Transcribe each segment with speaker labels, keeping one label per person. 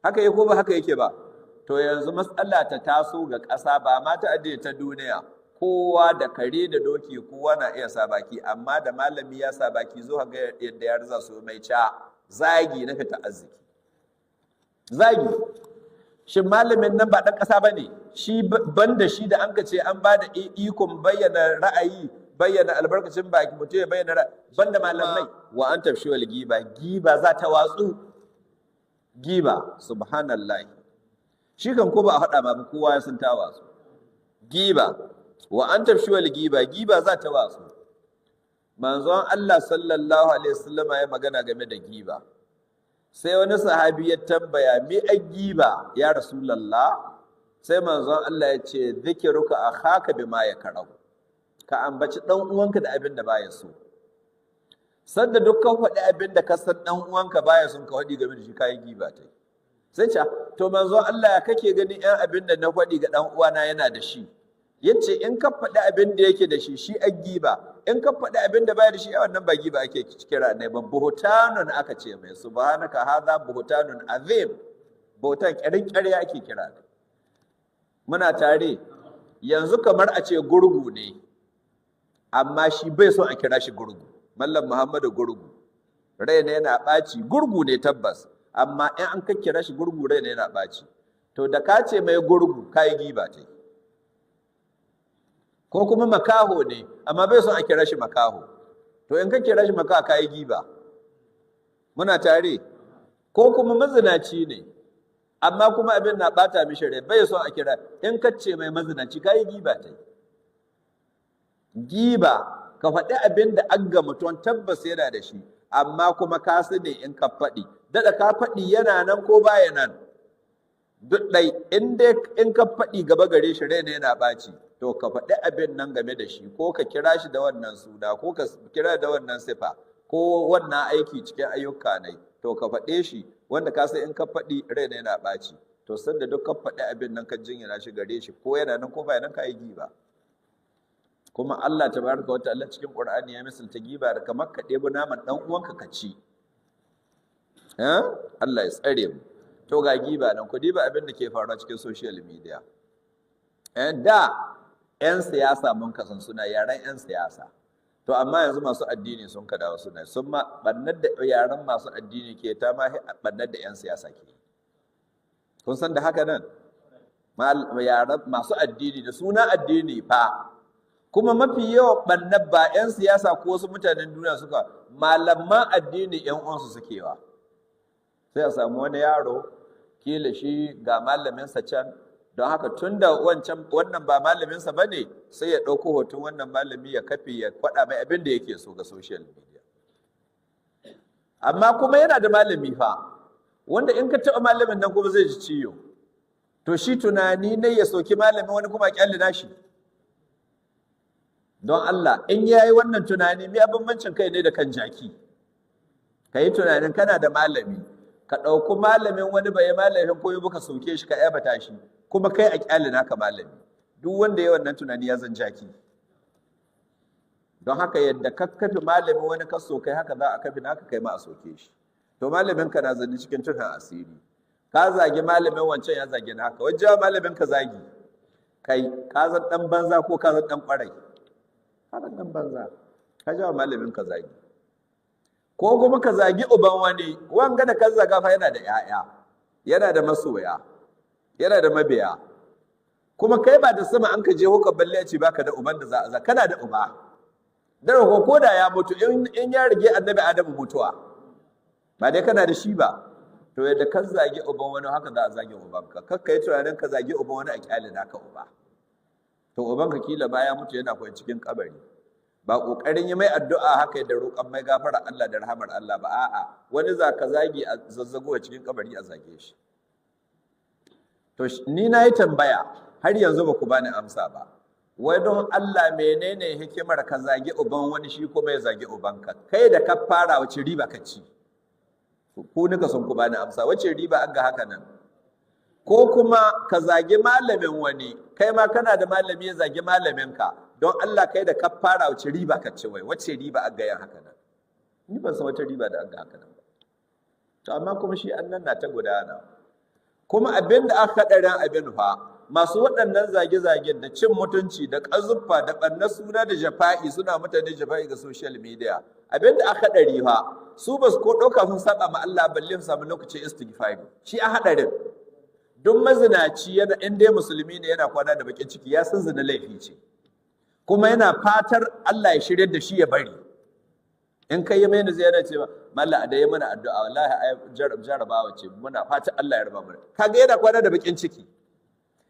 Speaker 1: haka yake ko ba haka yake ba? To yanzu matsala ta taso ga ƙasa ba ma ta addini ta duniya, kowa da kare da doki kowa na iya sa baki, amma da malami ya sa baki zo ga yadda ya riza su mai ca zagi na fita arziki. Zagi shin malamin nan ba ɗan ƙasa ba ne? Shi banda shi da an ka ce an ba da ikon bayyana ra'ayi, bayyana albarkacin baki, mutum ya bayyana ra'ayi, banda malamai wa an tafshi wal giba za ta watsu. Giba subhanallahi, shi kan ko ba a faɗa ma kowa ya san ta watsu. Giba wa an tafshi wal giba za ta watsu. Manzon Allah sallallahu alaihi wasallam ya magana game da giba. Sai wani sahabi ya tambaya me a giba ya rasulullah? Sai manzon Allah ya ce zikiruka akhaka bima yakrahu, ka ambaci dan uwanka da abin da baya so. Sanda dukkan faɗi abin da ka san dan uwanka baya son ka faɗi game da shi kai giba tai. Sai ce to manzon Allah ya kake gani ɗan abin da na faɗi ga dan uwana yana da shi? Yace in ka faɗi abin da yake da shi a giba, in ka faɗi abin da baya da shi wannan ba giba ake kira ne ba, buhtanun aka ce mai, subhanaka hadha buhtanun azim. Buhtan ƙarya ake kira ne. Muna tare yanzu kamar a ce gurgu ne, amma shi bai son a kira shi gurgu. Mallam Muhammadu gurgu, raina yana ɓaci, gurgu ne tabbas, amma in an kira shi gurgu raina yana ɓaci. To da ka ce mai gurgu kai giba tai. Ko kuma makaho ne amma bai son a kira shi makaho, to in ka kira shi makaho kai giba. Muna tare. Ko kuma mazinaci ne amma kuma abin na bata mishi rai, bai son a kira, in ka ce mai mazinaci kai giba tai. Giba ka faɗi abin da an ga mutum tabbas yana da shi, amma kuma ka sani in ka faɗi daɗa ka faɗi yana nan ko baya nan duk ɗai, in ka faɗi gaba gare shi rai ne yana ɓaci, to ka faɗi abin nan game da shi, ko ka kira shi da wannan suna, ko ka kira da wannan sifa, ko wannan aiki cikin ayyuka ne, to ka faɗe shi wanda ka san in ka faɗi rai ne yana ɓaci. To sanda duk ka faɗi abin nan ka jinyana shi gare shi, ko yana nan ko baya nan ka yi giba. Kuma Allah tabaraka wa ta'ala cikin Qur'ani ya misalta giba da kamar ka ɗebo naman ɗan uwanka ka ci. Allah ya tsare mu. To ga giba nan ku diba abin da ke faruwa cikin social media. Da 'yan siyasa mun kasan suna yaran 'yan siyasa. To amma yanzu masu addini sun ka dawo suna, sun ma bannar da yaran masu addini ke ta ma bannar da 'yan siyasa ke. Kun san da haka nan? Yaran masu addini da suna addini fa. Kuma mafi yawan bannar ba 'yan siyasa ko wasu mutanen duniya suka, malaman addini 'yan uwansu sukewa. Sai a samu wani yaro kila shi ga malaminsa can, don haka tun da wannan ba malaminsa ba ne, sai ya ɗauko hoton wannan malami ya kafe ya faɗa mai abin da yake so ga social media. Amma kuma yana da malami fa, wanda in ka taɓa malamin nan kuma zai ji ciwo. To shi tunani ne ya soki malamin wani kuma ƙyalli nashi. Don Allah, in ya yi wannan tunani, me bambancin kai ne da kan jaki? Ka yi tunanin kana da malami, ka ɗauki malamin wani bai malamin koyi buka soke shi ka yabata shi, kuma kai a ƙyalli naka malami. Duk wanda ya wannan tunani ya zan jaki. Don haka yadda ka kafi malamin wani ka sokai, haka za a kafi naka kai ma a soke shi. To malamin ka na zanni cikin tunan asiri. Ka zagi malamin wancan ya zagi naka, wajen malamin ka zagi. Kai, ka zan ɗan banza ko ka zan ɗan ƙwarai. Ɗan banza ka jawo malamin ka zagi, ko kuma ka zagi uban wani, wanga da kan zaga fa yana da 'ya'ya, yana da masoya, yana da mabiya, kuma kai ba da sama an ka je huka balle a ce baka da uban da za a kana da uba, dan ko da ya mutu in ya rige annabi Adamu mutuwa ba dai kana da shi ba. To yadda kan zagi uban wani haka za a zagi ubanka, kakka yi tunanin ka zagi uban wani a kyale naka uba. To ubanka kila baya mutu yana kwanci cikin kabari, ba kokarin yi mai addu'a haka da roƙon mai gafara Allah da rahamar Allah ba, a'a wani za ka zagi a zazzago a cikin kabari a zage shi. To ni na yi tambaya har yanzu ba ku bani amsa ba, wai don Allah menene hikimar ka zagi uban wani shi kuma ya zagi ubanka? Kai da ka fara wace riba ka ci? Ku nika son ku bani amsa, wace riba an ga haka nan? Ko kuma ka zagi malamin wani, kai ma kana da malami ya zagi malaminka, don Allah kai da ka fara wace riba ka ci? Wai wace riba an ga yan haka nan? Ni ban san wata riba da an ga haka nan ba. To amma kuma shi annan na ta gudana. kuma abin da aka haɗarin abin fa masu waɗannan zage-zagen da cin mutunci da ƙazuffa da ɓannar suna da jafa'i suna mutane jafa'i ga social media abin da aka haɗari fa su ba su ko ɗauka sun saba ma Allah balle su samu lokacin istighfari shi a haɗarin duk mazinaci yana in dai musulmi ne yana kwana da bakin ciki ya san zina laifi ce kuma yana fatar Allah ya shirye da shi ya bari in kai yi mai ziyara ce ba mallan a dai mana addu'a wallahi ai jarabawa ce muna fatan Allah ya raba mu kaga yana kwana da bakin ciki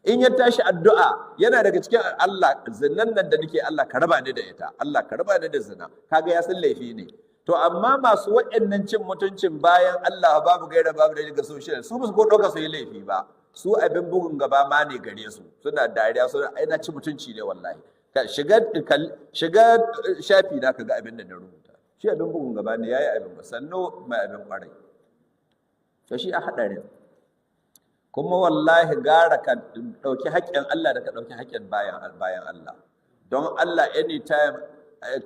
Speaker 1: in ya tashi addu'a yana daga cikin Allah zinan nan da nake Allah ka raba ni da ita Allah ka raba ni da zina kaga ya san laifi ne to amma masu waɗannan cin mutuncin bayan Allah babu gaira babu da ga social su ba su ko ɗauka su yi laifi ba su abin bugun gaba ma ne gare su suna dariya suna ai na ci mutunci ne wallahi ka shiga shafi na kaga abin da na rubuta shi abin bugun gaba ne yayi abin ba sanno mai abin kwarai to shi a hadarin kuma wallahi gara ka dauki haƙƙin Allah da ka dauki haƙƙin bayan Allah don Allah anytime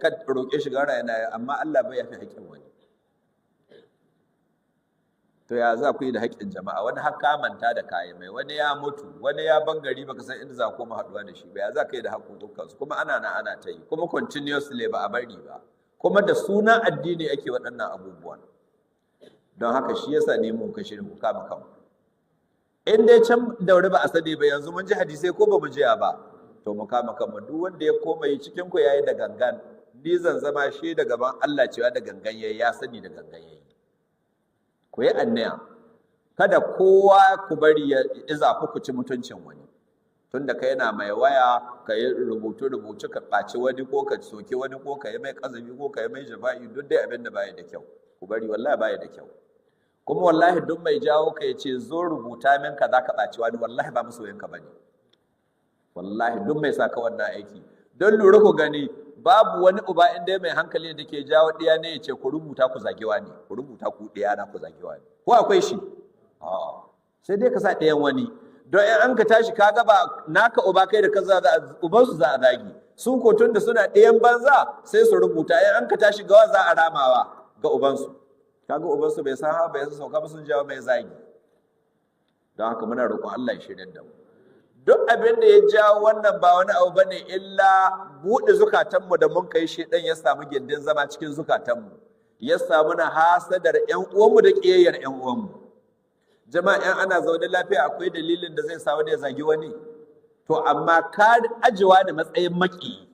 Speaker 1: ka roke shi gara yana amma Allah bai yafi haƙƙin wani to ya za ku yi da haƙƙin jama'a wani har ka manta da kayi mai wani ya mutu wani ya bangare baka san inda za ku koma haɗuwa da shi ba ya za ka yi da haƙƙoƙan su kuma ana ta yi kuma continuously ba a bari ba kuma da sunan addini ake waɗannan abubuwan don haka shi yasa ne mun kashe ku kama kanku in dai can daure ba a sani ba yanzu mun ji hadisai ko ba mu jiya ba to mu kama kanmu duk wanda ya koma yi cikin ku yayi da gangan ni zan zama shi da gaban Allah cewa da gangan yayi ya sani da gangan yayi ku yi annaya kada kowa ku bari ya iza ku ci mutuncin wani tunda kai yana mai waya ka yi rubutu ka ɓaci wani ko ka soke wani ko ka yi mai ƙazafi ko ka yi mai jafa'i duk dai abin da baya da kyau ku bari wallahi baya da kyau kuma wallahi duk mai jawo ka yace zo rubuta min ka za ka ɓaci wani wallahi ba masoyinka bane wallahi duk mai saka wannan aiki don lura ku gani babu wani uba inda mai hankali da ke jawo ɗiya ne ya ce ku rubuta ku zagewa ne ku rubuta ku ɗiya na ku zagewa ne ko akwai shi sai dai ka sa ɗayan wani don in an ka tashi ka gaba naka uba kai da kaza ubansu za a zagi su ko tun da suna ɗayan banza sai su rubuta in an ka tashi gawa za a ramawa ga ubansu kaga ubansu bai san ha bai sauka ba sun jawo mai zagi don haka muna roƙon Allah ya shirya da mu duk abin da ya jawo wannan ba wani abu bane illa buɗe zukatanmu da mun kai shedan ya samu gindin zama cikin zukatanmu ya samu na hasadar ƴan uwanmu da ƙiyayyar ƴan uwanmu jama'a ƴan ana zaune lafiya akwai dalilin da zai sa wani ya zagi wani to amma ka ajiwa da matsayin maki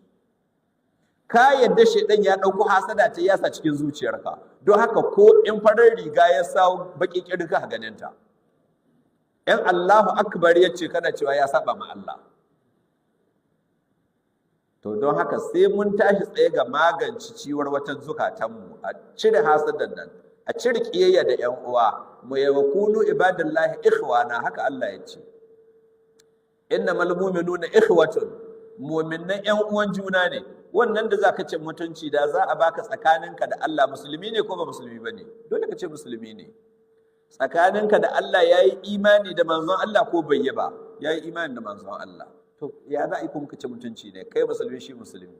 Speaker 1: ka yadda shedan ya ɗauko hasada ta yasa cikin zuciyarka don haka ko in farar riga ya sa baki kirka ganinta ‘yan Allahu Akbar ya ce kana cewa ya saba ma Allah. To don haka sai mun tashi tsaye ga magance ciwar wata zukatanmu a cire hasadan nan, a cire ƙiyayya da ‘yan uwa, mu yawa kunu ibadallahi ikhwana haka Allah ya ce. Innamal mu'minuna ikhwatun, mu'minan ‘yan uwan juna ne, wannan da za ka ce mutunci da za a baka tsakaninka da Allah musulmi ne ko ba musulmi ba ne, dole ka ce musulmi ne. Tsakaninka da Allah ya yi imani da manzon Allah ko bai yi ba ya yi imani da manzon Allah to ya za a yi kuma kace mutunci ne kai musulmi shi musulmi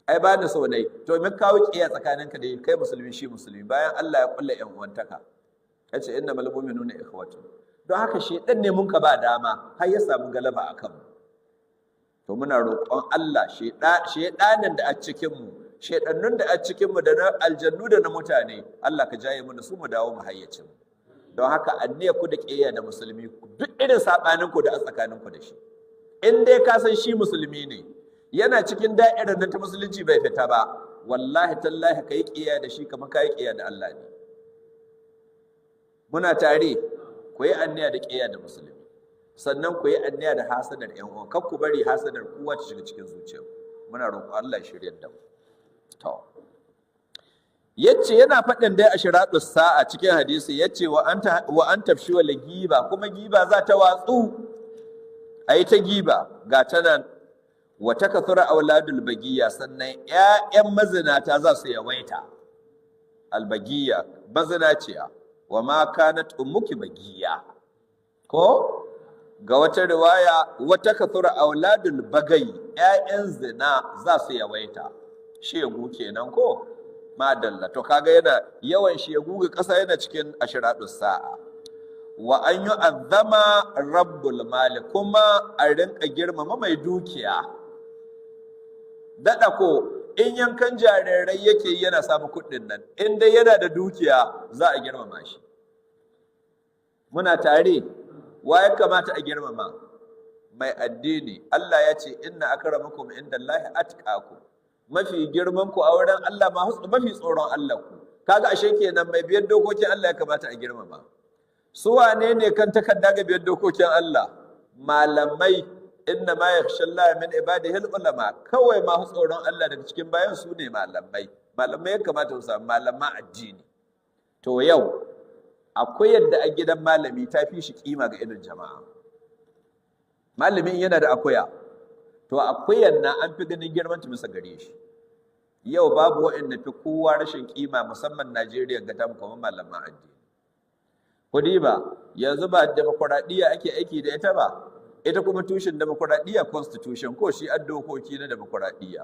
Speaker 1: ai ba da sau dai to me kawo kiyaye tsakaninka da kai musulmi shi musulmi bayan Allah ya kulla yan uwantaka kace innamal mu'minuna ikhwatun don haka shedan ne mun ka ba dama har ya samu galaba akan mu to muna roƙon Allah shedanin da a cikin mu shedannun da a cikinmu da na aljannu da na mutane Allah ka jaye mana su mu dawo mu hayyacin don haka anniya ku da ƙiyayya da musulmi duk irin sabanin ku da a tsakanin ku da shi in dai ka san shi musulmi ne yana cikin da'irar nan ta musulunci bai fita ba wallahi tallahi kai ƙiyayya da shi kamar kai ƙiyayya da Allah ne muna tare ku yi anniya da ƙiyayya da musulmi sannan ku yi anniya da hasadar ƴan uwa kar ku bari hasadar kowa ta shiga cikin zuciyarku muna roƙon Allah ya shiryar da mu to yace yana faɗin dai ashratus sa'a cikin hadisi yace wa an tafshi wal giba kuma giba za ta watsu ayi ta giba ga ta nan wa takathura auladul bagiya sannan ƴaƴan mazinata za su yawaita albagiya mazinaciya wa ma kanat ummuki bagiya ko ga wata riwaya wa takathura auladul bagai ƴaƴan zina za su yawaita shegu kenan ko madalla to kaga yana yawan shegu ga ƙasa yana cikin ashradus sa'a wa an yu'azzama rabbul mali, kuma a rinka girmama mai dukiya. Daɗa ko in yankan jarirai yake yi yana samu kuɗin nan, in dai yana da dukiya za a girmama shi. Muna tare, wa ya kamata a girmama? Mai addini. Allah ya ce inna akramakum indallahi atqakum, mafi girman ku a wurin Allah mafi tsoron Allah ku. Kaga ashe kenan mai biyar dokokin Allah ya kamata a girmama. Su wane ne kan takarda ga biyar dokokin Allah? Malamai. Inna ma yakhshallaha min ibadihi ulama, kawai ma tsoron Allah daga cikin bayan su ne malamai. Malamai ya kamata su samu malaman addini. To yau akwai yadda a gidan malami ta fi shi kima ga irin jama'a. Malamin yana da akuya, to akuyan nan an fi ganin girman ta bisa gare shi. Yau babu waɗanda fi kowa rashin kima musamman Najeriya ga tamu kamar malaman addini. Kudi ba, yanzu ba demokuraɗiyya ake aiki da ita ba, ita kuma tushen demokuraɗiyya constitution ko shi an dokoki na demokuraɗiyya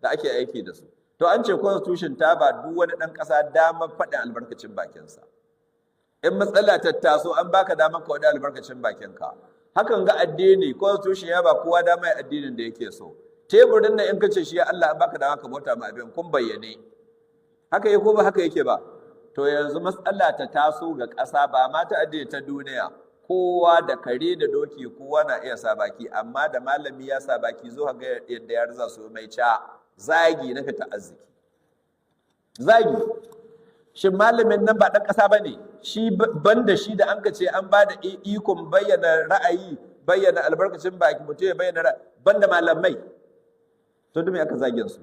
Speaker 1: da ake aiki da su. To an ce constitution ta ba duk wani ɗan ƙasa damar faɗin albarkacin bakinsa. In matsala ta taso an baka damar ka waɗi albarkacin bakinka. Hakan ga addini, constitution ya ba kowa damar addinin da yake so. Teburin nan in ka ce shi ya Allah an baka damar ka bauta ma abin kun bayyane. Haka yake ko ba haka yake ba? To yanzu matsala ta taso ga ƙasa ba ma ta addini ta duniya. Kowa da kare da doki kowa na iya sa baki, amma da malami ya sa baki zo ga yadda ya riza su mai zagi na fita arziki. Zagi. Shin malamin nan ba ɗan ƙasa ba ne? Shi ban da shi da an ka ce an ba da ikon bayyana ra'ayi, bayyana albarkacin baki, mutum ya bayyana ra'ayi, ban da malamai. To duk me aka zagin su?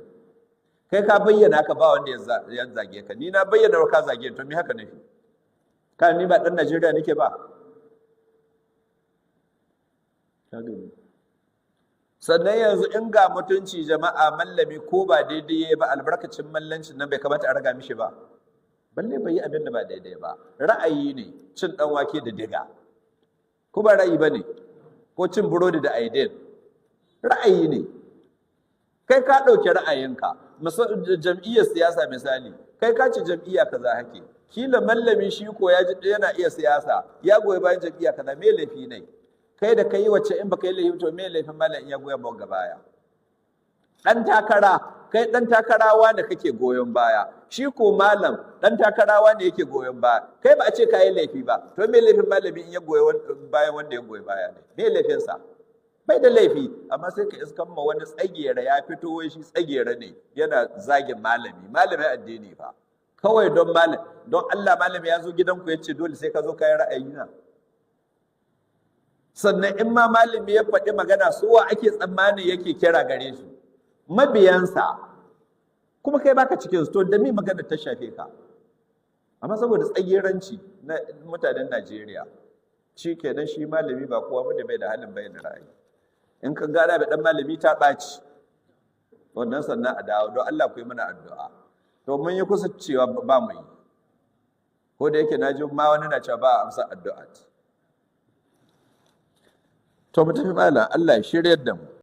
Speaker 1: Kai ka bayyana ka ba wanda ya zage ka, ni na bayyana ka zage, to me haka nufi? Ka ni ba ɗan Najeriya nake ba? Sannan yanzu in ga mutunci jama'a mallami ko ba daidai ya ba albarkacin mallancin nan bai kamata a raga mishi ba, balle bai yi abin da ba daidai ba. Ra'ayi ne cin dan wake da diga, ko ba ra'ayi ba ne? Ko cin burodi da aidin, ra'ayi ne. Kai ka ɗauki ra'ayinka, jam'iyyar siyasa misali, kai ka ce jam'iyya kaza hake, kila mallami shi ko ya ji yana iya siyasa ya goyi bayan jam'iyya kaza, me laifi ne? Kai da kai wacce in baka yi laifi to me laifin malam iya goyon bayan baya? Dan takara, kai dan takarawa da kake goyon baya, shi ko malam dan takarawa ne yake goyon baya, kai ba a ce kai laifi ba, to me laifin malami in ya goyi bayan wanda ya goyi baya ne? Me laifin sa? Bai da laifi, amma sai ka iskan ma wani tsagera ya fito wai shi tsagera ne yana zagin malamin addini fa. Kawai don Allah malami ya zo gidanku ya ce dole sai ka zo kayan ra'ayi na. Sannan in ma malami ya faɗi magana suwa ake tsammani yake kira gare su? Mabiyansa. Kuma kai baka cikin su, to da me magana ta shafe ka? Amma saboda tsageranci na mutanen Najeriya, shi kenan shi malami ba kowa bane bai da halin bayyana ra'ayi. In ka gana da dan malami ta ɓaci, wannan sannan a dawo don Allah ku yi mana addu'a. To mun yi kusa cewa ba mu yi, ko da yake na ji ma wani na cewa ba a amsa addu'a. To mu tafi malam, Allah ya shiryar da mu.